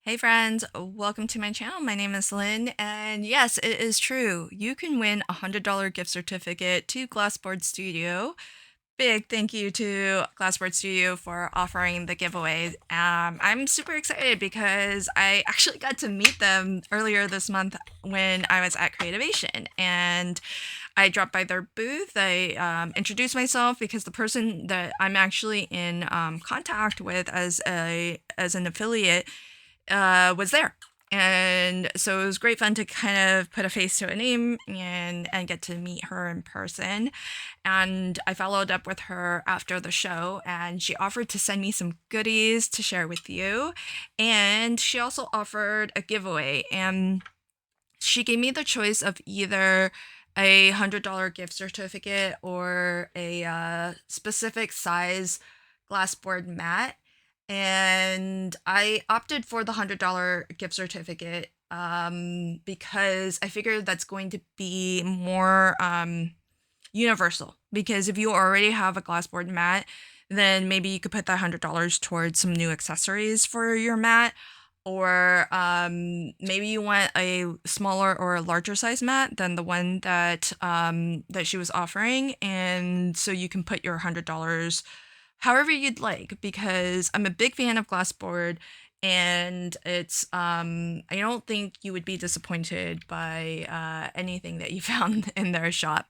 Hey friends, welcome to my channel. My name is Lynn, and yes, it is true. You can win a $100 gift certificate to Glassboard Studio. Big thank you to Glassboard Studio for offering the giveaway. I'm super excited because I actually got to meet them earlier this month when I was at Creativation, and I dropped by their booth. I introduced myself because the person that I'm actually in contact with as an affiliate was there. And so it was great fun to kind of put a face to a name and get to meet her in person. And I followed up with her after the show, and she offered to send me some goodies to share with you. And she also offered a giveaway, and she gave me the choice of either a $100 gift certificate or a specific size glassboard mat, and I opted for the $100 gift certificate because I figured that's going to be more universal. Because if you already have a glassboard mat, then maybe you could put that $100 towards some new accessories for your mat, or maybe you want a smaller or a larger size mat than the one that she was offering, and so you can put your $100 however you'd like, because I'm a big fan of Glassboard, and it's I don't think you would be disappointed by anything that you found in their shop.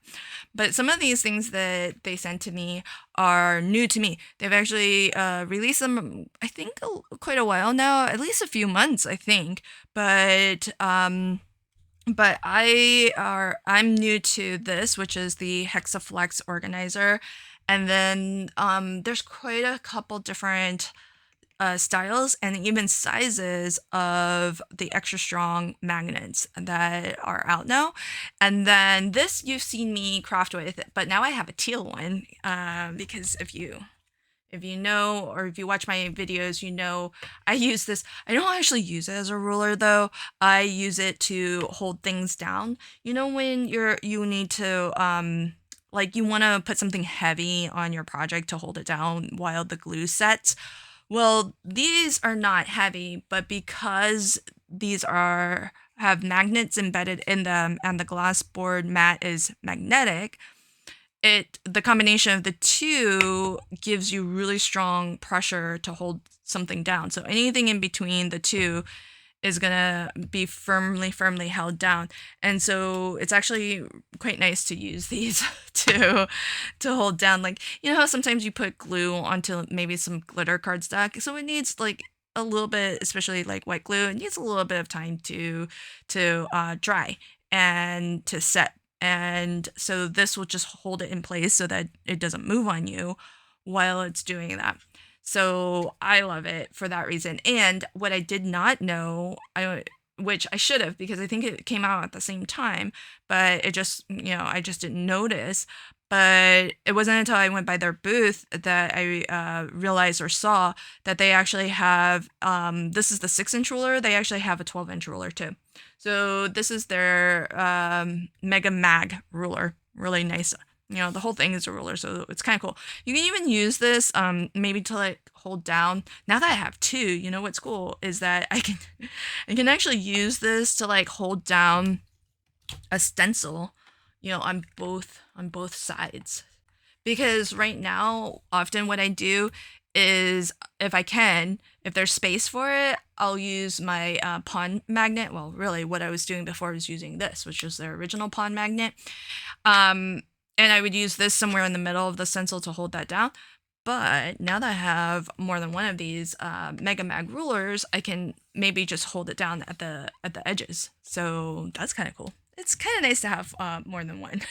But some of these things that they sent to me are new to me. They've actually released them, I think, quite a while now, at least a few months, I think. But I'm new to this, which is the Hexaflex organizer, and then there's quite a couple different styles and even sizes of the extra strong magnets that are out now. And then this you've seen me craft with, but now I have a teal one because if you know, or if you watch my videos, you know I use this. I don't actually use it as a ruler though. I use it to hold things down. You know, when you need to like you want to put something heavy on your project to hold it down while the glue sets. Well, these are not heavy, but because these are have magnets embedded in them and the glass board mat is magnetic, the combination of the two gives you really strong pressure to hold something down. So anything in between the two is gonna be firmly held down. And so it's actually quite nice to use these to hold down. Like, you know how sometimes you put glue onto maybe some glitter cardstock, so it needs like a little bit, especially like white glue, it needs a little bit of time to dry and to set. And so this will just hold it in place so that it doesn't move on you while it's doing that. So I love it for that reason. And what I did not know, which I should have, because I think it came out at the same time, but it just, I just didn't notice. But it wasn't until I went by their booth that I realized or saw that they actually have, this is the 6-inch ruler, they actually have a 12-inch ruler too. So this is their Mega Mag ruler, really nice. The whole thing is a ruler, so it's kind of cool. You can even use this maybe to like hold down. Now that I have two, what's cool is that I can actually use this to like hold down a stencil, on both sides. Because right now, often what I do is, if there's space for it, I'll use my pawn magnet. Well, really, what I was doing before was using this, which was their original pawn magnet. And I would use this somewhere in the middle of the stencil to hold that down. But now that I have more than one of these Mega Mag rulers, I can maybe just hold it down at the edges. So that's kind of cool. It's kind of nice to have more than one.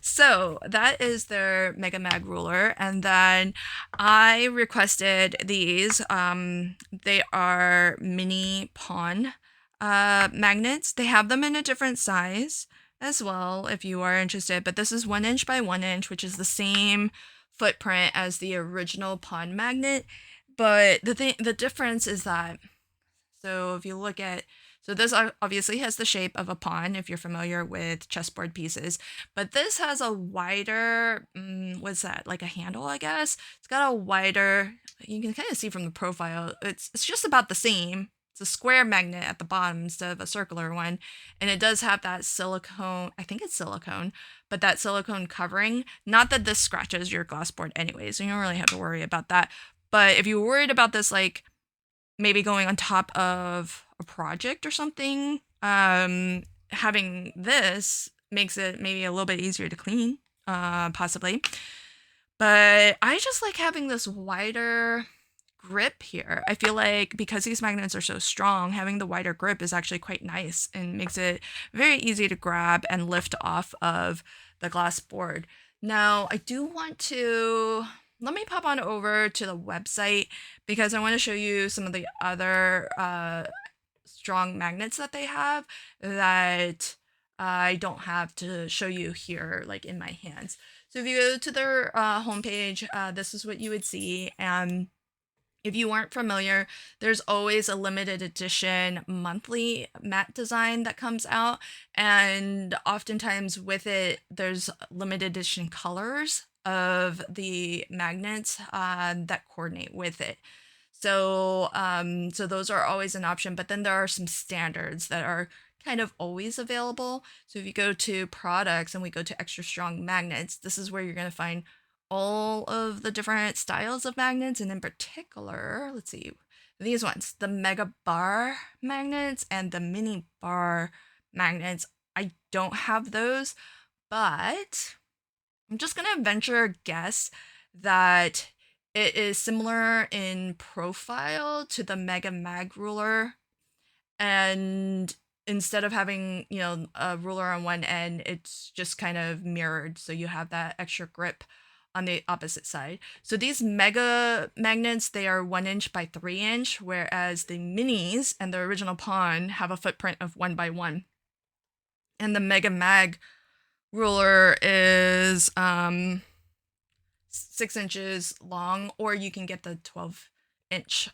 So that is their Mega Mag ruler. And then I requested these. They are mini pawn magnets. They have them in a different size as well if you are interested, but this is 1 inch by 1 inch, which is the same footprint as the original pawn magnet. But the difference is that, so if you look at, so this obviously has the shape of a pawn if you're familiar with chessboard pieces, but this has a wider, what's that, like a handle, I guess. It's got a wider, you can kind of see from the profile, it's just about the same it's a square magnet at the bottom instead of a circular one, and it does have that silicone, I think it's silicone, but that silicone covering. Not that this scratches your glass board anyway, so you don't really have to worry about that. But if you're worried about this, like maybe going on top of a project or something, having this makes it maybe a little bit easier to clean, possibly. But I just like having this wider grip here. I feel like because these magnets are so strong, having the wider grip is actually quite nice and makes it very easy to grab and lift off of the glass board. Now, I do want to, let me pop on over to the website because I want to show you some of the other strong magnets that they have that I don't have to show you here, like in my hands. So if you go to their homepage, this is what you would see. And if you weren't familiar, there's always a limited edition monthly mat design that comes out. And oftentimes with it, there's limited edition colors of the magnets that coordinate with it. So, so those are always an option. But then there are some standards that are kind of always available. So if you go to products and we go to extra strong magnets, this is where you're going to find all of the different styles of magnets, and in particular, let's see, these ones, the mega bar magnets and the mini bar magnets. I don't have those, but I'm just gonna venture a guess that it is similar in profile to the mega mag ruler, and instead of having, you know, a ruler on one end, it's just kind of mirrored, so you have that extra grip on the opposite side. So these mega magnets, they are 1 inch by 3 inch, whereas the minis and the original pawn have a footprint of 1 by 1. And the mega mag ruler is 6 inches long, or you can get the 12-inch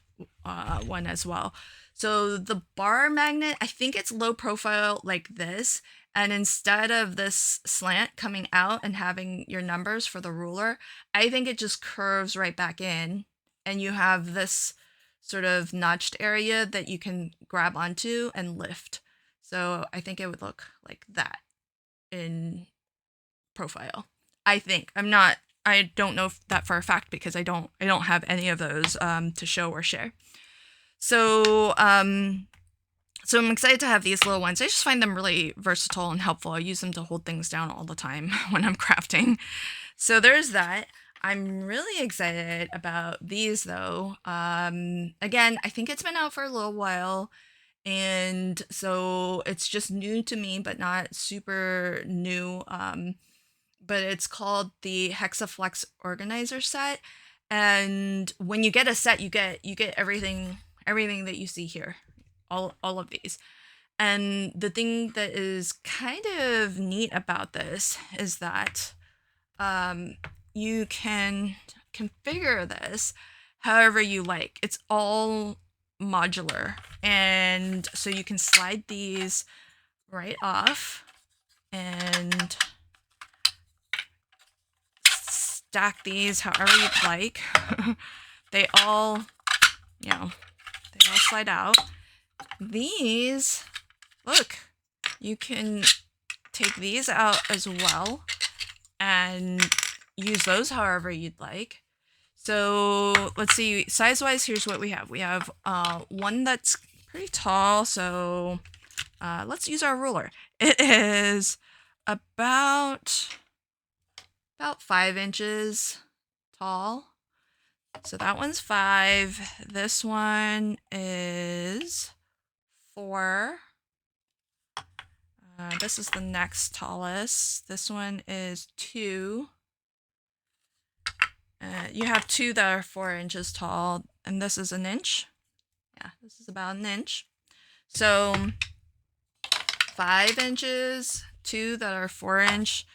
one as well. So the bar magnet, I think it's low profile like this. And instead of this slant coming out and having your numbers for the ruler, I think it just curves right back in. And you have this sort of notched area that you can grab onto and lift. So I think it would look like that in profile. I think. I don't know that for a fact because I don't have any of those to show or share. So so I'm excited to have these little ones. I just find them really versatile and helpful. I use them to hold things down all the time when I'm crafting. So there's that. I'm really excited about these though. Again, I think it's been out for a little while, and so it's just new to me, but not super new. But it's called the Hexaflex organizer set. And when you get a set, you get everything that you see here. All of these. And the thing that is kind of neat about this is that you can configure this however you like. It's all modular, and so you can slide these right off and stack these however you'd like. They all, you know, they all slide out. These, look, you can take these out as well and use those however you'd like. So let's see, size-wise, here's what we have. We have one that's pretty tall, so let's use our ruler. It is about 5 inches tall. So that one's 5. This one is 4. This is the next tallest. This one is 2. You have 2 that are 4 inches tall, and this is 1 inch. Yeah, this is about 1 inch. So 5 inches, 2 that are 4 inch,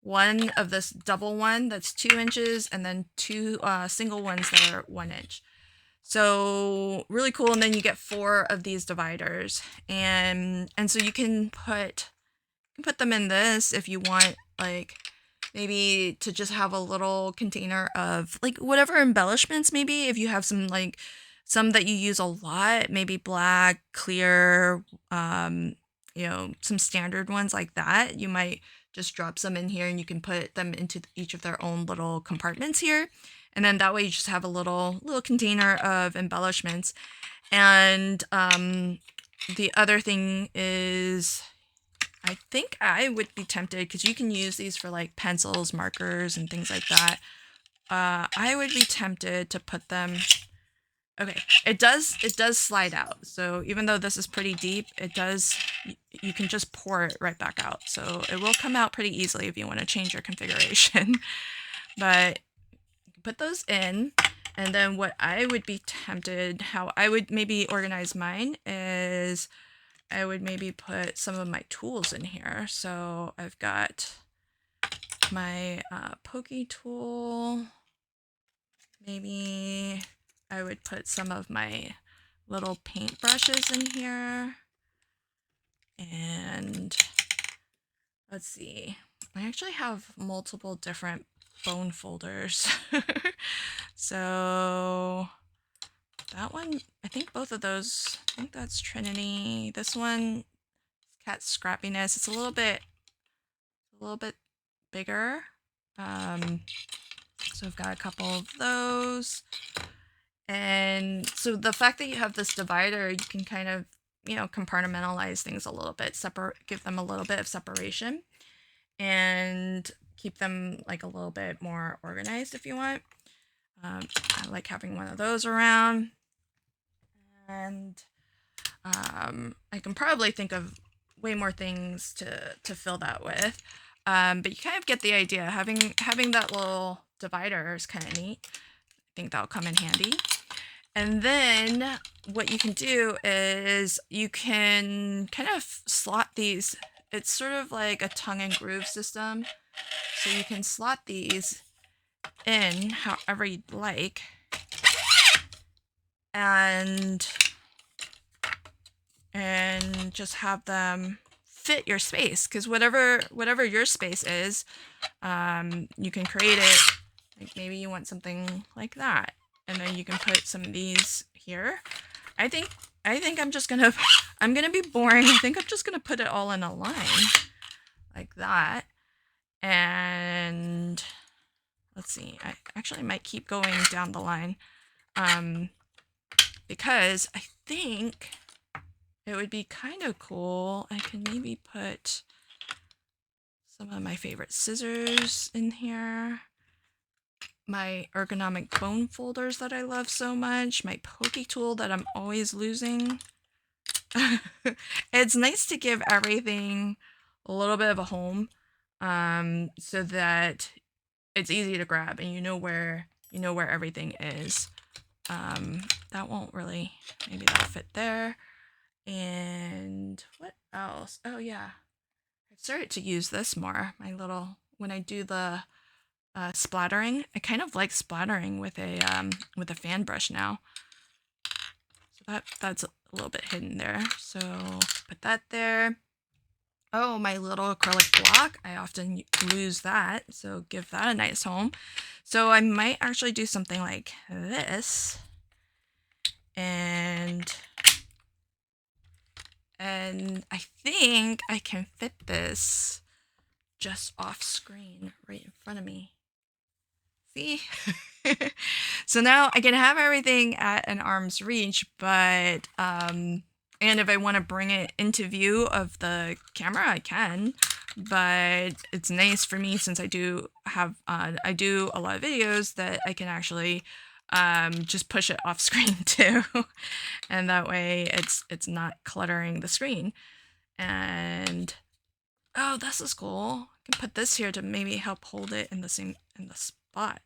one of this double one that's 2 inches, and then 2 single ones that are 1 inch. So really cool. And then you get 4 of these dividers, and so you can put them in this if you want, like maybe to just have a little container of like whatever embellishments. Maybe if you have some some that you use a lot, maybe black, clear, some standard ones like that. You might just drop some in here and you can put them into each of their own little compartments here. And then that way you just have a little container of embellishments. And the other thing is, I think I would be tempted, because you can use these for like pencils, markers, and things like that. I would be tempted to put them. Okay, it does slide out. So even though this is pretty deep, you can just pour it right back out. So it will come out pretty easily if you want to change your configuration. But put those in. And then what I would be tempted, how I would maybe organize mine is I would maybe put some of my tools in here. So I've got my pokey tool. Maybe I would put some of my little paint brushes in here. And let's see, I actually have multiple different bone folders. So that one, I think both of those, I think that's Trinity. This one, Cat Scrappiness. It's a little bit bigger. So I've got a couple of those. And so the fact that you have this divider, you can kind of, compartmentalize things a little bit, give them a little bit of separation, and keep them like a little bit more organized if you want. I like having one of those around. And I can probably think of way more things to fill that with. But you kind of get the idea. Having that little divider is kind of neat. I think that'll come in handy. And then what you can do is you can kind of slot these. It's sort of like a tongue and groove system. So you can slot these in however you'd like. And just have them fit your space, because whatever your space is, you can create it. Like maybe you want something like that, and then you can put some of these here. I think I'm gonna be boring. I think I'm just gonna put it all in a line like that. And let's see, I actually might keep going down the line, because I think it would be kind of cool. I can maybe put some of my favorite scissors in here, my ergonomic bone folders that I love so much, my pokey tool that I'm always losing. It's nice to give everything a little bit of a home, so that it's easy to grab and you know where everything is. That won't really, maybe that'll fit there. And what else? Oh yeah, I've started to use this more. When I do the splattering, I kind of like splattering with a fan brush now. So that's a little bit hidden there. So put that there. Oh, my little acrylic block, I often lose that, so give that a nice home. So I might actually do something like this. And I think I can fit this just off screen right in front of me. See? So now I can have everything at an arm's reach, but and if I want to bring it into view of the camera, I can. But it's nice for me, since I do a lot of videos, that I can actually just push it off screen too. And that way it's not cluttering the screen. And oh, this is cool. I can put this here to maybe help hold it in the spot.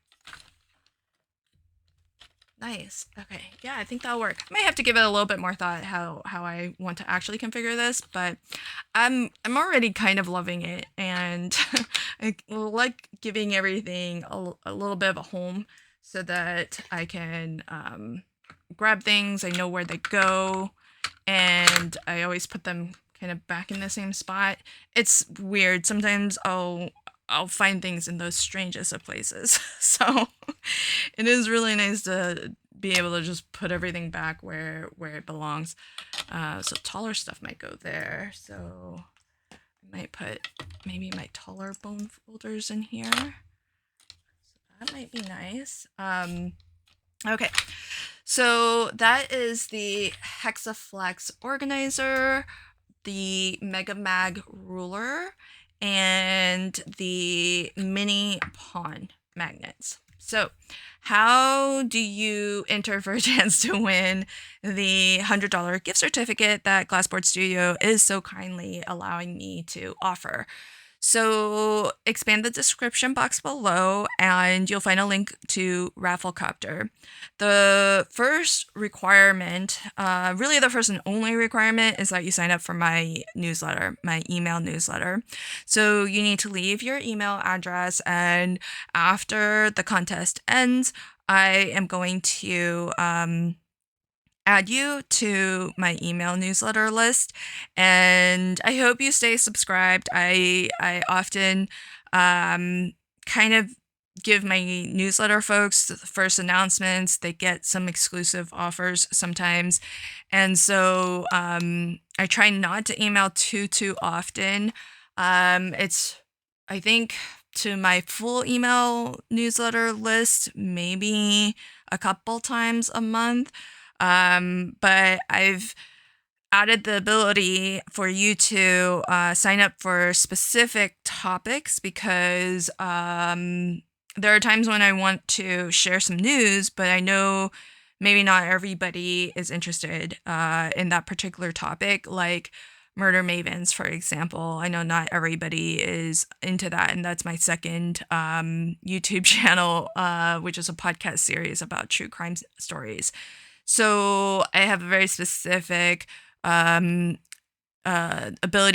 Nice. Okay. Yeah, I think that'll work. I might have to give it a little bit more thought how I want to actually configure this, but I'm already kind of loving it, and I like giving everything a little bit of a home, so that I can grab things. I know where they go, and I always put them kind of back in the same spot. It's weird. Sometimes I'll find things in those strangest of places. So it is really nice to be able to just put everything back where it belongs. So taller stuff might go there. So I might put maybe my taller bone folders in here. So that might be nice. Okay, so that is the Hexaflex organizer, the Mega Mag ruler, and the mini pawn magnets. So how do you enter for a chance to win the $100 gift certificate that Glassboard Studio is so kindly allowing me to offer? So expand the description box below and you'll find a link to Rafflecopter. The first requirement, really the first and only requirement, is that you sign up for my newsletter, my email newsletter. So you need to leave your email address, and after the contest ends, I am going to add you to my email newsletter list, and I hope you stay subscribed. I often kind of give my newsletter folks the first announcements. They get some exclusive offers sometimes, and so I try not to email too often. It's, I think, to my full email newsletter list maybe a couple times a month. But I've added the ability for you to sign up for specific topics, because there are times when I want to share some news, but I know maybe not everybody is interested in that particular topic, like murder mavens, for example. I know not everybody is into that, and that's my second YouTube channel, which is a podcast series about true crime stories. So I have a very specific ability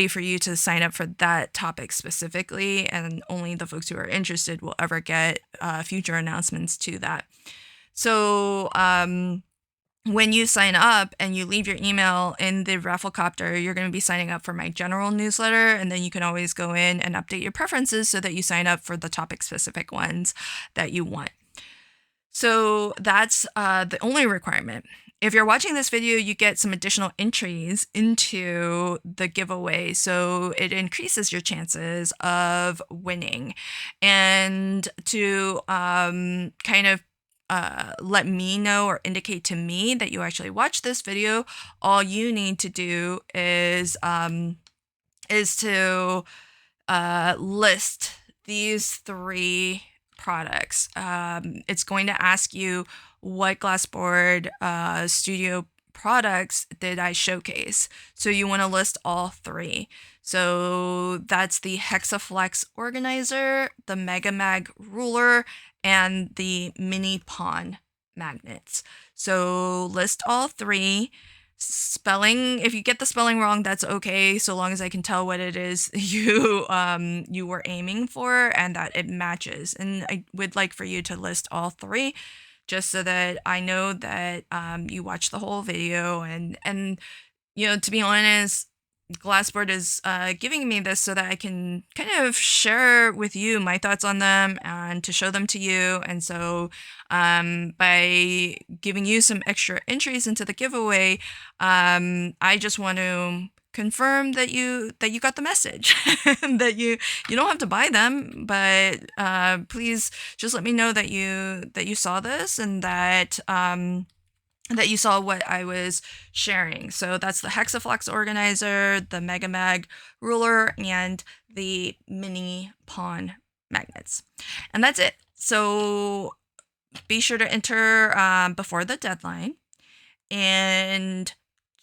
for you to sign up for that topic specifically, and only the folks who are interested will ever get future announcements to that. So when you sign up and you leave your email in the Rafflecopter, you're going to be signing up for my general newsletter, and then you can always go in and update your preferences so that you sign up for the topic specific ones that you want. So that's the only requirement. If you're watching this video, you get some additional entries into the giveaway, so it increases your chances of winning. And to kind of let me know or indicate to me that you actually watched this video, all you need to do is to list these 3 products. It's going to ask you what Glassboard Studio products did I showcase. So you want to list all 3. So that's the Hexaflex organizer, the Mega Mag ruler, and the mini pawn magnets. So list all 3. Spelling, if you get the spelling wrong, that's okay, so long as I can tell what it is you were aiming for and that it matches. And I would like for you to list all 3, just so that I know that you watched the whole video. And you know, to be honest, Glassboard is giving me this so that I can kind of share with you my thoughts on them and to show them to you. And so by giving you some extra entries into the giveaway, I just want to confirm that you got the message. That you don't have to buy them, but please just let me know that you saw this, and that that you saw what I was sharing. So that's the Hexaflex organizer, the Mega Mag ruler, and the mini pawn magnets. And that's it. So be sure to enter before the deadline, and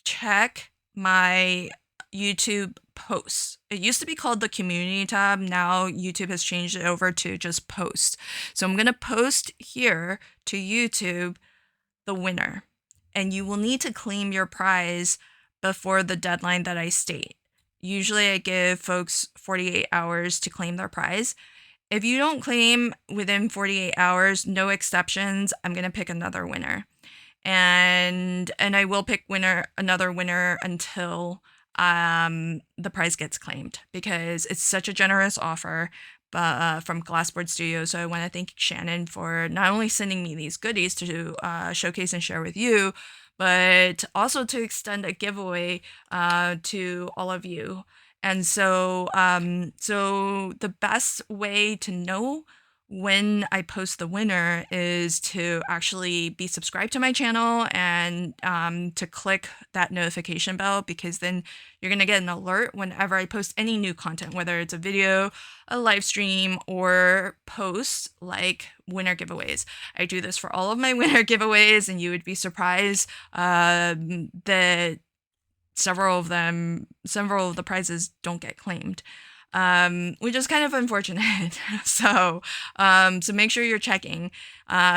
check my YouTube posts. It used to be called the community tab. Now YouTube has changed it over to just post. So I'm going to post here to YouTube the winner, and you will need to claim your prize before the deadline that I state. Usually I give folks 48 hours to claim their prize. If you don't claim within 48 hours, no exceptions, I'm going to pick another winner. And I will pick another winner until the prize gets claimed, because it's such a generous offer. from Glassboard Studio. So I want to thank Shannon for not only sending me these goodies to showcase and share with you, but also to extend a giveaway to all of you. And so, so the best way to know when I post the winner is to actually be subscribed to my channel and to click that notification bell, because then you're going to get an alert whenever I post any new content, whether it's a video, a live stream, or posts like winner giveaways. I do this for all of my winner giveaways, and you would be surprised that several of the prizes don't get claimed, which is kind of unfortunate. So make sure you're checking.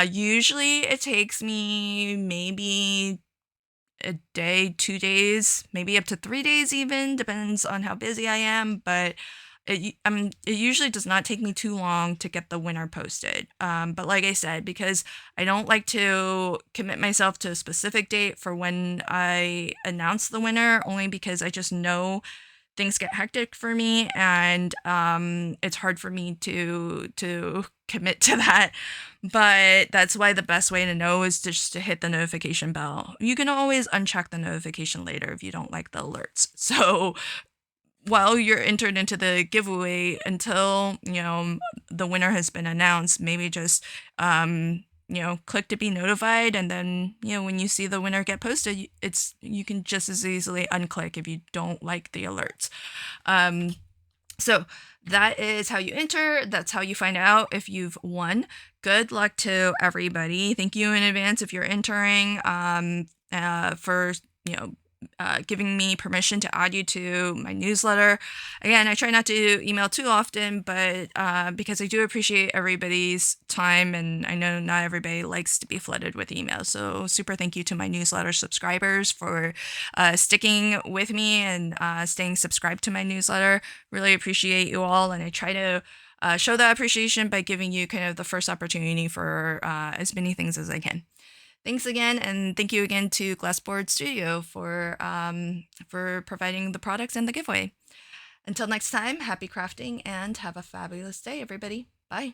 Usually it takes me maybe a day, 2 days, maybe up to 3 days even, depends on how busy I am, but it usually does not take me too long to get the winner posted. But like I said, because I don't like to commit myself to a specific date for when I announce the winner, only because I just know things get hectic for me, and it's hard for me to commit to that. But that's why the best way to know is just to hit the notification bell. You can always uncheck the notification later if you don't like the alerts. So while you're entered into the giveaway, until the winner has been announced, maybe just click to be notified, and then when you see the winner get posted, you can just as easily unclick if you don't like the alerts. So that is how you enter. That's how you find out if you've won. Good luck to everybody. Thank you in advance if you're entering, for giving me permission to add you to my newsletter. Again, I try not to email too often, but because I do appreciate everybody's time, and I know not everybody likes to be flooded with emails. So super thank you to my newsletter subscribers for sticking with me and staying subscribed to my newsletter. Really appreciate you all, and I try to show that appreciation by giving you kind of the first opportunity for as many things as I can. Thanks again, and thank you again to Glassboard Studio for providing the products and the giveaway. Until next time, happy crafting and have a fabulous day, everybody. Bye.